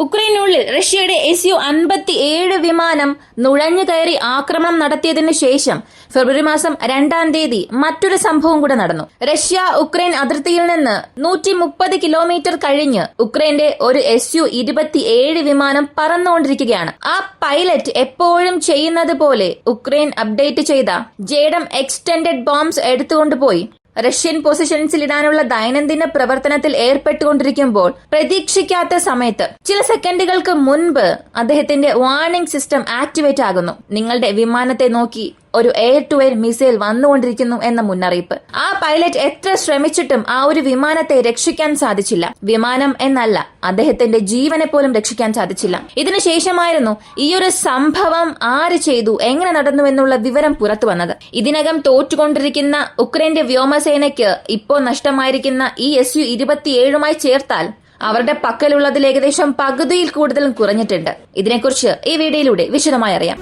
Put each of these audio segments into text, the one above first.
ഉക്രൈനുള്ളിൽ റഷ്യയുടെ Su-57 വിമാനം നുഴഞ്ഞു കയറി ആക്രമണം നടത്തിയതിനു ശേഷം ഫെബ്രുവരി മാസം 2-ാം തീയതി മറ്റൊരു സംഭവം കൂടെ നടന്നു. റഷ്യ ഉക്രൈൻ അതിർത്തിയിൽ നിന്ന് 130 കിലോമീറ്റർ കഴിഞ്ഞ് ഉക്രൈന്റെ ഒരു Su-27 വിമാനം പറന്നുകൊണ്ടിരിക്കുകയാണ്. ആ പൈലറ്റ് എപ്പോഴും ചെയ്യുന്നത് പോലെ ഉക്രൈൻ അപ്ഡേറ്റ് ചെയ്ത ജേഡം എക്സ്റ്റൻഡഡ് ബോംബ്സ് എടുത്തുകൊണ്ടുപോയി റഷ്യൻ പൊസിഷൻസിൽ ഇടാനുള്ള ദൈനംദിന പ്രവർത്തനത്തിൽ ഏർപ്പെട്ടുകൊണ്ടിരിക്കുമ്പോൾ പ്രതീക്ഷിക്കാത്ത സമയത്ത് ചില സെക്കൻഡുകൾക്ക് മുൻപ് അദ്ദേഹത്തിന്റെ വാർണിംഗ് സിസ്റ്റം ആക്ടിവേറ്റ് ആകുന്നു. നിങ്ങളുടെ വിമാനത്തെ നോക്കി ഒരു എയർ ടു എയർ മിസൈൽ വന്നുകൊണ്ടിരിക്കുന്നു എന്ന മുന്നറിയിപ്പ്. ആ പൈലറ്റ് എത്ര ശ്രമിച്ചിട്ടും ആ ഒരു വിമാനത്തെ രക്ഷിക്കാൻ സാധിച്ചില്ല. വിമാനം എന്നല്ല, അദ്ദേഹത്തിന്റെ ജീവനെ പോലും രക്ഷിക്കാൻ സാധിച്ചില്ല. ഇതിനുശേഷമായിരുന്നു ഈ ഒരു സംഭവം ആര് ചെയ്തു, എങ്ങനെ നടന്നു എന്നുള്ള വിവരം പുറത്തു വന്നത്. ഇതിനകം തോറ്റുകൊണ്ടിരിക്കുന്ന ഉക്രൈന്റെ വ്യോമസേനയ്ക്ക് ഇപ്പോൾ നഷ്ടമായിരിക്കുന്ന ഈ Su-27 ചേർത്താൽ അവരുടെ പക്കലുള്ളതിൽ ഏകദേശം പകുതിയിൽ കൂടുതലും കുറഞ്ഞിട്ടുണ്ട്. ഇതിനെക്കുറിച്ച് ഈ വീഡിയോയിലൂടെ വിശദമായി അറിയാം.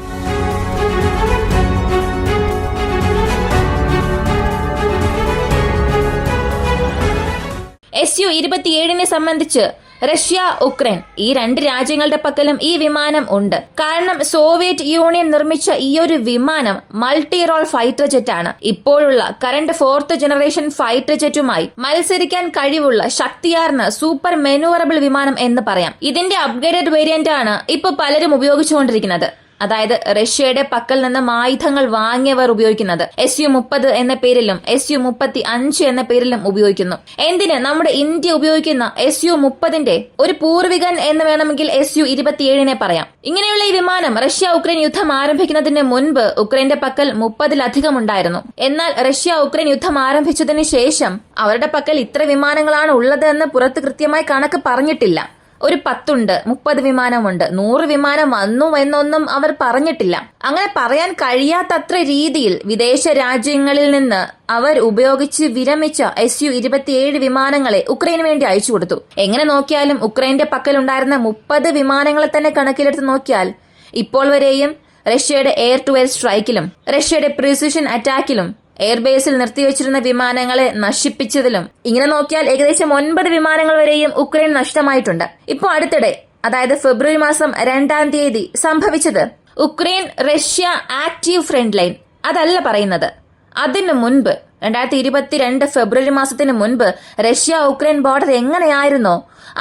Su-27 സംബന്ധിച്ച് റഷ്യ, ഉക്രൈൻ ഈ രണ്ട് രാജ്യങ്ങളുടെ പക്കലും ഈ വിമാനം ഉണ്ട്. കാരണം സോവിയറ്റ് യൂണിയൻ നിർമ്മിച്ച ഈ ഒരു വിമാനം മൾട്ടി റോൾ ഫൈറ്റർ ജെറ്റ് ആണ്. ഇപ്പോഴുള്ള കറന്റ് 4th ജനറേഷൻ ഫൈറ്റർ ജെറ്റുമായി മത്സരിക്കാൻ കഴിവുള്ള ശക്തിയാർന്ന സൂപ്പർ മെനൂവറബിൾ വിമാനം എന്ന് പറയാം. ഇതിന്റെ അപ്ഗ്രേഡഡ് വേരിയന്റ് ആണ് ഇപ്പൊ പലരും ഉപയോഗിച്ചുകൊണ്ടിരിക്കുന്നത്. അതായത് റഷ്യയുടെ പക്കൽ നിന്നും ആയുധങ്ങൾ വാങ്ങിയവർ ഉപയോഗിക്കുന്നത്. Su-30 എന്ന പേരിലും Su-35 എന്ന പേരിലും ഉപയോഗിക്കുന്നു. എന്തിന് നമ്മുടെ ഇന്ത്യ ഉപയോഗിക്കുന്ന Su-30ന്റെ ഒരു പൂർവികൻ എന്ന് വേണമെങ്കിൽ Su-27 പറയാം. ഇങ്ങനെയുള്ള ഈ വിമാനം റഷ്യ ഉക്രൈൻ യുദ്ധം ആരംഭിക്കുന്നതിന് മുൻപ് ഉക്രൈന്റെ പക്കൽ 30-ലധികം ഉണ്ടായിരുന്നു. എന്നാൽ റഷ്യ ഉക്രൈൻ യുദ്ധം ആരംഭിച്ചതിന് ശേഷം അവരുടെ പക്കൽ ഇത്ര വിമാനങ്ങളാണ് ഉള്ളത് എന്ന് പുറത്ത് കൃത്യമായി കണക്ക് പറഞ്ഞിട്ടില്ല. ഒരു 10 30 വിമാനമുണ്ട്, 100 വിമാനം വന്നു എന്നൊന്നും അവർ പറഞ്ഞിട്ടില്ല. അങ്ങനെ പറയാൻ കഴിയാത്തത്ര രീതിയിൽ വിദേശ രാജ്യങ്ങളിൽ നിന്ന് അവർ ഉപയോഗിച്ച് വിരമിച്ച Su-27 വിമാനങ്ങളെ ഉക്രൈന് വേണ്ടി അയച്ചു കൊടുത്തു. എങ്ങനെ നോക്കിയാലും ഉക്രൈന്റെ പക്കലുണ്ടായിരുന്ന 30 വിമാനങ്ങളെ തന്നെ കണക്കിലെടുത്ത് നോക്കിയാൽ ഇപ്പോൾ വരെയും റഷ്യയുടെ എയർ ടു എയർ സ്ട്രൈക്കിലും റഷ്യയുടെ പ്രിസിഷൻ അറ്റാക്കിലും എയർബേസിൽ നിർത്തിവെച്ചിരുന്ന വിമാനങ്ങളെ നശിപ്പിച്ചതിലും ഇങ്ങനെ നോക്കിയാൽ ഏകദേശം 9 വിമാനങ്ങൾ വരെയും ഉക്രൈൻ നഷ്ടമായിട്ടുണ്ട്. ഇപ്പോൾ അടുത്തിടെ, അതായത് ഫെബ്രുവരി മാസം 2-ാം തീയതി സംഭവിച്ചത് Ukraine Russia active front line അതല്ല പറയുന്നത്. അതിനു മുൻപ് 2022 ഫെബ്രുവരി മാസത്തിന് മുൻപ് റഷ്യ ഉക്രൈൻ ബോർഡർ എങ്ങനെയായിരുന്നോ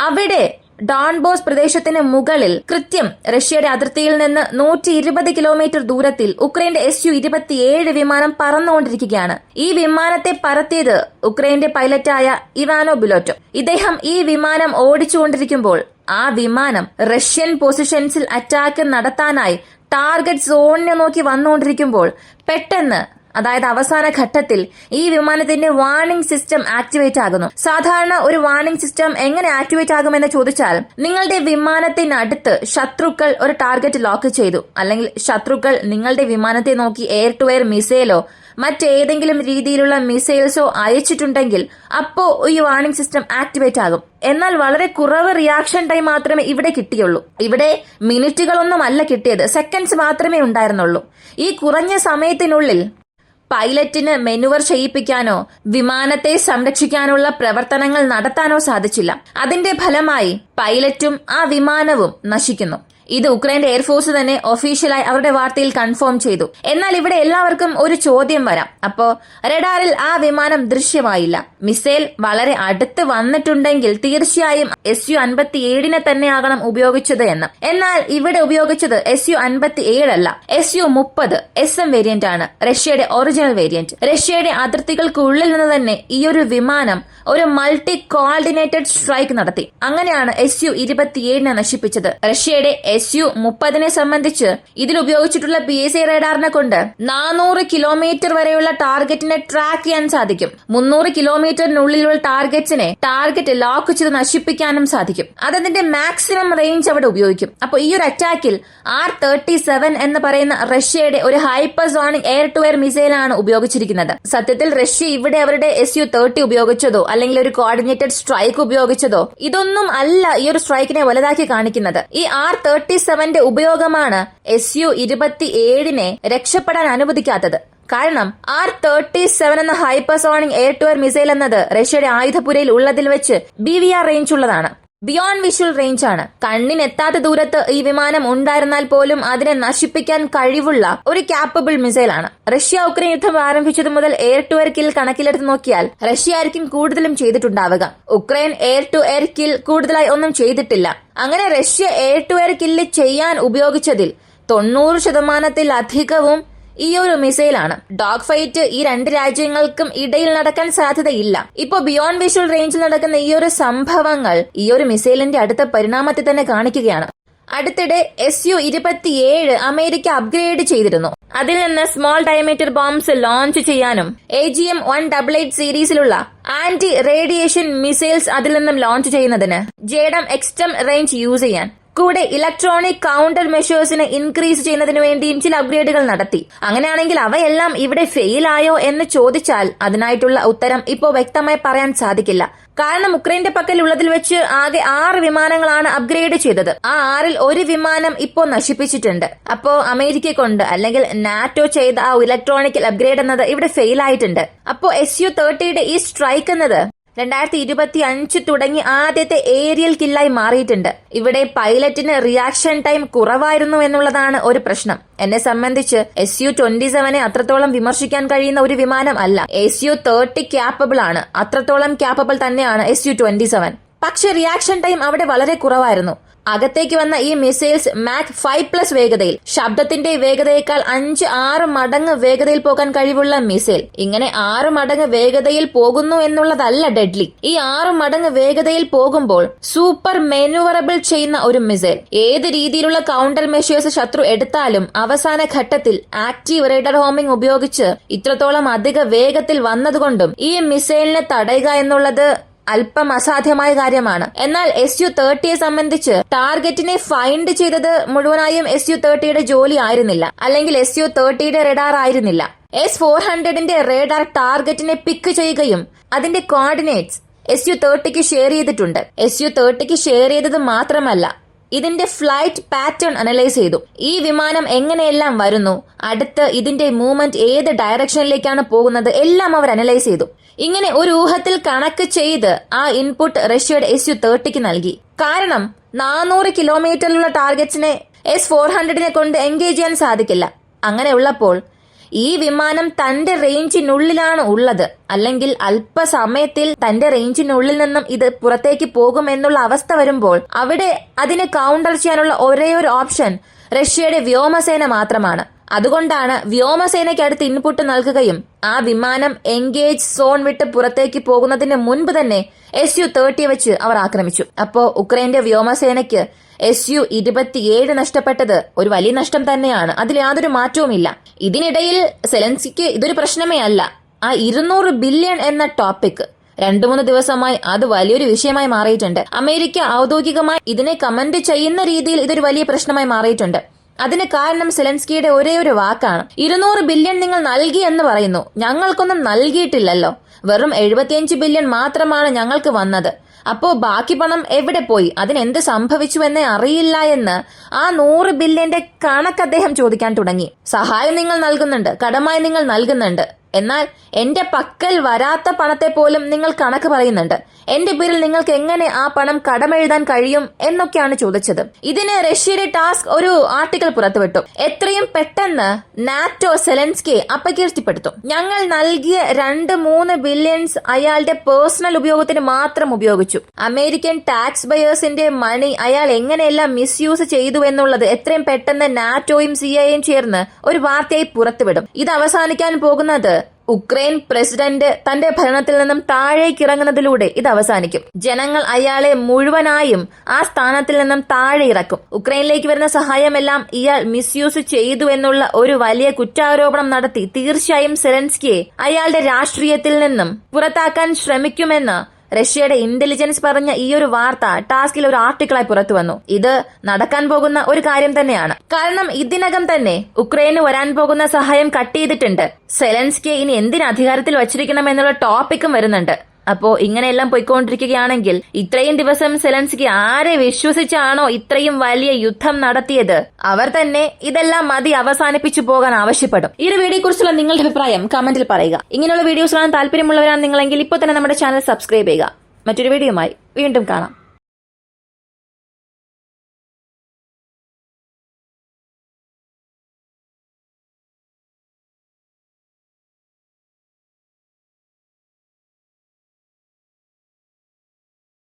അവിടെ ഡോൺബോസ് പ്രദേശത്തിന് മുകളിൽ കൃത്യം റഷ്യയുടെ അതിർത്തിയിൽ നിന്ന് 120 കിലോമീറ്റർ ദൂരത്തിൽ ഉക്രൈന്റെ Su-27 വിമാനം പറന്നുകൊണ്ടിരിക്കുകയാണ്. ഈ വിമാനത്തെ പറത്തിയത് ഉക്രൈന്റെ പൈലറ്റായ ഇവാനോ ബിലോറ്റോ. ഇദ്ദേഹം ഈ വിമാനം ഓടിച്ചുകൊണ്ടിരിക്കുമ്പോൾ ആ വിമാനം റഷ്യൻ പൊസിഷൻസിൽ അറ്റാക്ക് നടത്താനായി ടാർഗറ്റ് സോണിനെ നോക്കി വന്നുകൊണ്ടിരിക്കുമ്പോൾ പെട്ടെന്ന്, അതായത് അവസാന ഘട്ടത്തിൽ ഈ വിമാനത്തിന്റെ വാർണിംഗ് സിസ്റ്റം ആക്ടിവേറ്റ് ആകുന്നു. സാധാരണ ഒരു വാർണിംഗ് സിസ്റ്റം എങ്ങനെ ആക്ടിവേറ്റ് ആകുമെന്ന് ചോദിച്ചാൽ, നിങ്ങളുടെ വിമാനത്തിനടുത്ത് ശത്രുക്കൾ ഒരു ടാർഗറ്റ് ലോക്ക് ചെയ്തു, അല്ലെങ്കിൽ ശത്രുക്കൾ നിങ്ങളുടെ വിമാനത്തെ നോക്കി എയർ ടു എയർ മിസൈലോ മറ്റേതെങ്കിലും രീതിയിലുള്ള മിസൈൽസോ അയച്ചിട്ടുണ്ടെങ്കിൽ അപ്പോ ഈ വാർണിംഗ് സിസ്റ്റം ആക്ടിവേറ്റ് ആകും. എന്നാൽ വളരെ കുറവ് റിയാക്ഷൻ ടൈം മാത്രമേ ഇവിടെ കിട്ടിയുള്ളൂ. ഇവിടെ മിനിറ്റുകളൊന്നും അല്ല കിട്ടിയത്, സെക്കൻഡ്സ് മാത്രമേ ഉണ്ടായിരുന്നുള്ളൂ. ഈ കുറഞ്ഞ സമയത്തിനുള്ളിൽ പൈലറ്റിന് മെനുവർ ചെയ്യിപ്പിക്കാനോ വിമാനത്തെ സംരക്ഷിക്കാനുള്ള പ്രവർത്തനങ്ങൾ നടത്താനോ സാധിച്ചില്ല. അതിന്റെ ഫലമായി പൈലറ്റും ആ വിമാനവും നശിക്കുന്നു. ഇത് ഉക്രൈന്റെ എയർഫോഴ്സ് തന്നെ ഒഫീഷ്യലായി അവരുടെ വാർത്തയിൽ കൺഫേം ചെയ്തു. എന്നാൽ ഇവിടെ എല്ലാവർക്കും ഒരു ചോദ്യം വരാം. അപ്പോ റഡാറിൽ ആ വിമാനം ദൃശ്യമായില്ല. മിസൈൽ വളരെ അടുത്ത് വന്നിട്ടുണ്ടെങ്കിൽ തീർച്ചയായും Su-57 തന്നെയാകണം ഉപയോഗിച്ചത് എന്ന്. എന്നാൽ ഇവിടെ ഉപയോഗിച്ചത് Su-57 അല്ല, Su-30 SM വേരിയന്റ് ആണ്, റഷ്യയുടെ ഒറിജിനൽ വേരിയന്റ്. റഷ്യയുടെ അതിർത്തികൾക്കുള്ളിൽ നിന്ന് തന്നെ ഈ ഒരു വിമാനം ഒരു മൾട്ടി കോർഡിനേറ്റഡ് സ്ട്രൈക്ക് നടത്തി. അങ്ങനെയാണ് Su-27 നശിപ്പിച്ചത്. റഷ്യയുടെ Su-30 സംബന്ധിച്ച് ഇതിൽ ഉപയോഗിച്ചിട്ടുള്ള PSA റഡാറിനെ കൊണ്ട് 400 കിലോമീറ്റർ വരെയുള്ള ടാർഗറ്റിനെ ട്രാക്ക് ചെയ്യാൻ സാധിക്കും. 300 കിലോമീറ്ററിനുള്ളിലുള്ള ടാർഗറ്റ്സിനെ ടാർഗറ്റ് ലോക്ക് ചെയ്ത് നശിപ്പിക്കാനും സാധിക്കും. അതതിന്റെ മാക്സിമം റേഞ്ച് അവിടെ ഉപയോഗിക്കും. അപ്പോൾ ഈ ഒരു അറ്റാക്കിൽ R-37 എന്ന് പറയുന്ന റഷ്യയുടെ ഒരു ഹൈപ്പർസോണിക് എയർ ടു എയർ മിസൈലാണ് ഉപയോഗിച്ചിരിക്കുന്നത്. സത്യത്തിൽ റഷ്യ ഇവിടെ അവരുടെ Su-30 ഉപയോഗിച്ചതോ അല്ലെങ്കിൽ ഒരു കോർഡിനേറ്റഡ് സ്ട്രൈക്ക് ഉപയോഗിച്ചതോ ഇതൊന്നും അല്ല ഈ ഒരു സ്ട്രൈക്കിനെ വലുതാക്കി കാണിക്കുന്നത്. ഈ R-37 ഉപയോഗമാണ് Su-27 രക്ഷപ്പെടാൻ അനുവദിക്കാത്തത്. കാരണം R-37 എന്ന hypersonic air to air missile എന്നത് റഷ്യയുടെ ആയുധപുരയിൽ ഉള്ളതിൽ വെച്ച് BVR റേഞ്ച് ഉള്ളതാണ്. ബിയോണ്ട് വിഷ്വൽ റേഞ്ച് ആണ്. കണ്ണിനെത്താത്ത ദൂരത്ത് ഈ വിമാനം ഉണ്ടായിരുന്നാൽ പോലും അതിനെ നശിപ്പിക്കാൻ കഴിവുള്ള ഒരു ക്യാപ്പബിൾ മിസൈൽ ആണ്. റഷ്യ ഉക്രൈൻ യുദ്ധം ആരംഭിച്ചത് മുതൽ എയർ ടു എയർ കിൽ കണക്കിലെടുത്ത് നോക്കിയാൽ റഷ്യ ആയിരിക്കും കൂടുതലും ചെയ്തിട്ടുണ്ടാവുക. Ukraine air to air kill കൂടുതലായി ഒന്നും ചെയ്തിട്ടില്ല. അങ്ങനെ Russia air to air kill ചെയ്യാൻ ഉപയോഗിച്ചതിൽ 90% ഈ ഒരു മിസൈലാണ്. ഡോഗ് ഫൈറ്റ് ഈ രണ്ട് രാജ്യങ്ങൾക്കും ഇടയിൽ നടക്കാൻ സാധ്യതയില്ല. ഇപ്പോ ബിയോണ്ട് വിഷ്വൽ റേഞ്ചിൽ നടക്കുന്ന ഈ ഒരു സംഭവങ്ങൾ ഈ ഒരു മിസൈലിന്റെ അടുത്ത പരിണാമത്തെ തന്നെ കാണിക്കുകയാണ്. അടുത്തിടെ SU-27 അമേരിക്ക അപ്ഗ്രേഡ് ചെയ്തിരുന്നു. അതിൽ നിന്ന് സ്മോൾ ഡയമീറ്റർ ബോംബ്സ് ലോഞ്ച് ചെയ്യാനും AGM-188 സീരീസിലുള്ള ആന്റി റേഡിയേഷൻ മിസൈൽസ് അതിൽ നിന്നും ലോഞ്ച് ചെയ്യുന്നതിന് JADAM എക്സ്റ്റം റേഞ്ച് യൂസ് ചെയ്യാൻ, കൂടെ ഇലക്ട്രോണിക് കൗണ്ടർ മെഷേഴ്സിനെ ഇൻക്രീസ് ചെയ്യുന്നതിന് വേണ്ടിയും ചില അപ്ഗ്രേഡുകൾ നടത്തി. അങ്ങനെയാണെങ്കിൽ അവയെല്ലാം ഇവിടെ ഫെയിൽ ആയോ എന്ന് ചോദിച്ചാൽ അതിനായിട്ടുള്ള ഉത്തരം ഇപ്പോൾ വ്യക്തമായി പറയാൻ സാധിക്കില്ല. കാരണം ഉക്രൈന്റെ പക്കലുള്ളതിൽ വെച്ച് ആകെ 6 വിമാനങ്ങളാണ് അപ്ഗ്രേഡ് ചെയ്തത്. ആ 6-ൽ ഒരു വിമാനം ഇപ്പോൾ നശിപ്പിച്ചിട്ടുണ്ട്. അപ്പോ അമേരിക്ക കൊണ്ട് അല്ലെങ്കിൽ നാറ്റോ ചെയ്ത ആ ഇലക്ട്രോണിക്കൽ അപ്ഗ്രേഡ് എന്നത് ഇവിടെ ഫെയിൽ ആയിട്ടുണ്ട്. അപ്പോ SU-30യുടെ ഈ സ്ട്രൈക്ക് എന്നത് 2025 തുടങ്ങി ആദ്യത്തെ ഏരിയൽ കില്ലായി മാറിയിട്ടുണ്ട്. ഇവിടെ പൈലറ്റിന് റിയാക്ഷൻ ടൈം കുറവായിരുന്നു എന്നുള്ളതാണ് ഒരു പ്രശ്നം. എന്നെ സംബന്ധിച്ച് SU-27 അത്രത്തോളം വിമർശിക്കാൻ കഴിയുന്ന ഒരു വിമാനം അല്ല. SU-30 ക്യാപ്പബിൾ ആണ്, അത്രത്തോളം ക്യാപ്പബിൾ തന്നെയാണ് SU-27. പക്ഷെ റിയാക്ഷൻ ടൈം അവിടെ വളരെ കുറവായിരുന്നു. അകത്തേക്ക് വന്ന ഈ മിസൈൽസ് മാക് 5+ വേഗതയിൽ, ശബ്ദത്തിന്റെ വേഗതയേക്കാൾ 5-6 മടങ്ങ് വേഗതയിൽ പോകാൻ കഴിവുള്ള മിസൈൽ. ഇങ്ങനെ 6 മടങ്ങ് വേഗതയിൽ പോകുന്നു എന്നുള്ളതല്ല ഡെഡ്ലി. ഈ 6 മടങ്ങ് വേഗതയിൽ പോകുമ്പോൾ സൂപ്പർ മെനുവറബിൾ ചെയ്യുന്ന ഒരു മിസൈൽ. ഏത് രീതിയിലുള്ള കൗണ്ടർ മെഷേഴ്സ് ശത്രു എടുത്താലും അവസാന ഘട്ടത്തിൽ ആക്റ്റീവ് റേഡർ ഹോമിംഗ് ഉപയോഗിച്ച് ഇത്രത്തോളം അധിക വേഗത്തിൽ വന്നതുകൊണ്ടും ഈ മിസൈലിനെ തടയുക എന്നുള്ളത് അല്പം അസാധ്യമായ കാര്യമാണ്. എന്നാൽ SU-30യെ സംബന്ധിച്ച് ടാർഗറ്റിനെ ഫൈൻഡ് ചെയ്തത് മുഴുവനായും SU-30യുടെ ജോലി ആയിരുന്നില്ല, അല്ലെങ്കിൽ SU-30യുടെ റഡാർ ആയിരുന്നില്ല. S-400ന്റെ റഡാർ ടാർഗറ്റിനെ പിക്ക് ചെയ്യുകയും അതിന്റെ കോർഡിനേറ്റ്സ് SU-30ക്ക് ഷെയർ ചെയ്തിട്ടുണ്ട്. SU-30ക്ക് ഷെയർ ചെയ്തത് മാത്രമല്ല, ഇതിന്റെ ഫ്ലൈറ്റ് പാറ്റേൺ അനലൈസ് ചെയ്തു. ഈ വിമാനം എങ്ങനെയെല്ലാം വരുന്നു, അടുത്ത് ഇതിന്റെ മൂവ്മെന്റ് ഏത് ഡയറക്ഷനിലേക്കാണ് പോകുന്നത്, എല്ലാം അവർ അനലൈസ് ചെയ്തു. ഇങ്ങനെ ഒരു ഊഹത്തിൽ കണക്ക് ചെയ്ത് ആ ഇൻപുട്ട് റഷ്യയുടെ SU-30ക്ക് നൽകി. കാരണം 400 കിലോമീറ്ററിലുള്ള ടാർഗറ്റ്സിനെ S-400നെ കൊണ്ട് എൻഗേജ് ചെയ്യാൻ സാധിക്കില്ല. അങ്ങനെയുള്ളപ്പോൾ ഈ വിമാനം തന്റെ റേഞ്ചിനുള്ളിലാണ് ഉള്ളത്, അല്ലെങ്കിൽ അല്പസമയത്തിൽ തന്റെ റേഞ്ചിനുള്ളിൽ നിന്നും ഇത് പുറത്തേക്ക് പോകുമെന്നുള്ള അവസ്ഥ വരുമ്പോൾ അവിടെ അതിനെ കൗണ്ടർ ചെയ്യാനുള്ള ഒരേ ഒരു ഓപ്ഷൻ റഷ്യയുടെ വ്യോമസേന മാത്രമാണ്. അതുകൊണ്ടാണ് വ്യോമസേനയ്ക്ക് അടുത്ത് ഇൻപുട്ട് നൽകുകയും ആ വിമാനം എൻഗേജ് സോൺ വിട്ട് പുറത്തേക്ക് പോകുന്നതിന് മുൻപ് തന്നെ SU-30 വെച്ച് അവർ ആക്രമിച്ചു. അപ്പോ ഉക്രൈന്റെ വ്യോമസേനയ്ക്ക് SU-27 നഷ്ടപ്പെട്ടത് ഒരു വലിയ നഷ്ടം തന്നെയാണ്. അതിൽ യാതൊരു മാറ്റവുമില്ല. ഇതിനിടയിൽ സെലൻസ്കിക്ക് ഇതൊരു പ്രശ്നമേ അല്ല. ആ 200 ബില്യൺ എന്ന ടോപ്പിക് 2-3 ദിവസമായി അത് വലിയൊരു വിഷയമായി മാറിയിട്ടുണ്ട്. അമേരിക്ക ഔദ്യോഗികമായി ഇതിനെ കമന്റ് ചെയ്യുന്ന രീതിയിൽ ഇതൊരു വലിയ പ്രശ്നമായി മാറിയിട്ടുണ്ട്. അതിന് കാരണം സെലൻസ്കിയുടെ ഒരേ ഒരു വാക്കാണ്. 200 ബില്യൺ നിങ്ങൾ നൽകി എന്ന് പറയുന്നു, ഞങ്ങൾക്കൊന്നും നൽകിയിട്ടില്ലല്ലോ, വെറും 75 ബില്യൺ മാത്രമാണ് ഞങ്ങൾക്ക് വന്നത്. അപ്പോ ബാക്കി പണം എവിടെ പോയി, അതിനെന്ത് സംഭവിച്ചു എന്നേ അറിയില്ല എന്ന് ആ 100 ബില്യന്റെ കണക്ക് അദ്ദേഹം ചോദിക്കാൻ തുടങ്ങി. സഹായം നിങ്ങൾ നൽകുന്നുണ്ട്, കടമായി നിങ്ങൾ നൽകുന്നുണ്ട്, എന്നാൽ എന്റെ പക്കൽ വരാത്ത പണത്തെ പോലും നിങ്ങൾ കണക്ക് പറയുന്നുണ്ട്. എന്റെ പേരിൽ നിങ്ങൾക്ക് എങ്ങനെ ആ പണം കടമെഴുതാൻ കഴിയും എന്നൊക്കെയാണ് ചോദിച്ചത്. ഇതിന് റഷ്യയുടെ ടാസ്ക് ഒരു ആർട്ടിക്കിൾ പുറത്തുവിട്ടു. എത്രയും പെട്ടെന്ന് നാറ്റോ സെലൻസ്കിയെ അപകീർത്തിപ്പെടുത്തും. ഞങ്ങൾ നൽകിയ 2-3 ബില്യൺസ് അയാളുടെ പേഴ്സണൽ ഉപയോഗത്തിന് മാത്രം ഉപയോഗിച്ചു. അമേരിക്കൻ ടാക്സ് ബയേഴ്സിന്റെ മണി അയാൾ എങ്ങനെയെല്ലാം മിസ്യൂസ് ചെയ്തു എന്നുള്ളത് എത്രയും പെട്ടെന്ന് നാറ്റോയും CIAയും ചേർന്ന് ഒരു വാർത്തയായി പുറത്തുവിടും. ഇത് അവസാനിക്കാൻ പോകുന്നത് ഉക്രൈൻ പ്രസിഡന്റ് തന്റെ ഭരണത്തിൽ നിന്നും താഴേക്കിറങ്ങുന്നതിലൂടെ ഇത് അവസാനിക്കും. ജനങ്ങൾ അയാളെ മുഴുവനായും ആ സ്ഥാനത്തിൽ നിന്നും താഴെ ഇറക്കും. ഉക്രൈനിലേക്ക് വരുന്ന സഹായമെല്ലാം ഇയാൾ മിസ്യൂസ് ചെയ്തു എന്നുള്ള ഒരു വലിയ കുറ്റാരോപണം നടത്തി തീർച്ചയായും സെലൻസ്കിയെ അയാളുടെ രാഷ്ട്രീയത്തിൽ നിന്നും പുറത്താക്കാൻ ശ്രമിക്കുമെന്ന് റഷ്യയുടെ ഇന്റലിജൻസ് പറഞ്ഞ ഈ ഒരു വാർത്ത ടാസ്കിൽ ഒരു ആർട്ടിക്കിളായി പുറത്തു വന്നു. ഇത് നടക്കാൻ പോകുന്ന ഒരു കാര്യം തന്നെയാണ്. കാരണം ഇതിനകം തന്നെ ഉക്രൈന് വരാൻ പോകുന്ന സഹായം കട്ട് ചെയ്തിട്ടുണ്ട്. സെലൻസ്കിയെ ഇനി എന്തിന് അധികാരത്തിൽ വച്ചിരിക്കണം എന്നുള്ള ടോപ്പിക്കും വരുന്നുണ്ട്. അപ്പോ ഇങ്ങനെയെല്ലാം പോയിക്കൊണ്ടിരിക്കുകയാണെങ്കിൽ ഇത്രയും ദിവസം സെലൻസ്കി ആരെ വിശ്വസിച്ചാണോ ഇത്രയും വലിയ യുദ്ധം നടത്തിയത്, അവർ തന്നെ ഇതെല്ലാം മതി അവസാനിപ്പിച്ചു പോകാൻ ആവശ്യപ്പെടും. ഈ ഒരു വീഡിയോയെ കുറിച്ചുള്ള നിങ്ങളുടെ അഭിപ്രായം കമന്റിൽ പറയുക. ഇങ്ങനെയുള്ള വീഡിയോസ് കാണാൻ താല്പര്യമുള്ളവരാണ് നിങ്ങളെങ്കിൽ ഇപ്പോൾ തന്നെ നമ്മുടെ ചാനൽ സബ്സ്ക്രൈബ് ചെയ്യുക. മറ്റൊരു വീഡിയോയുമായി വീണ്ടും കാണാം.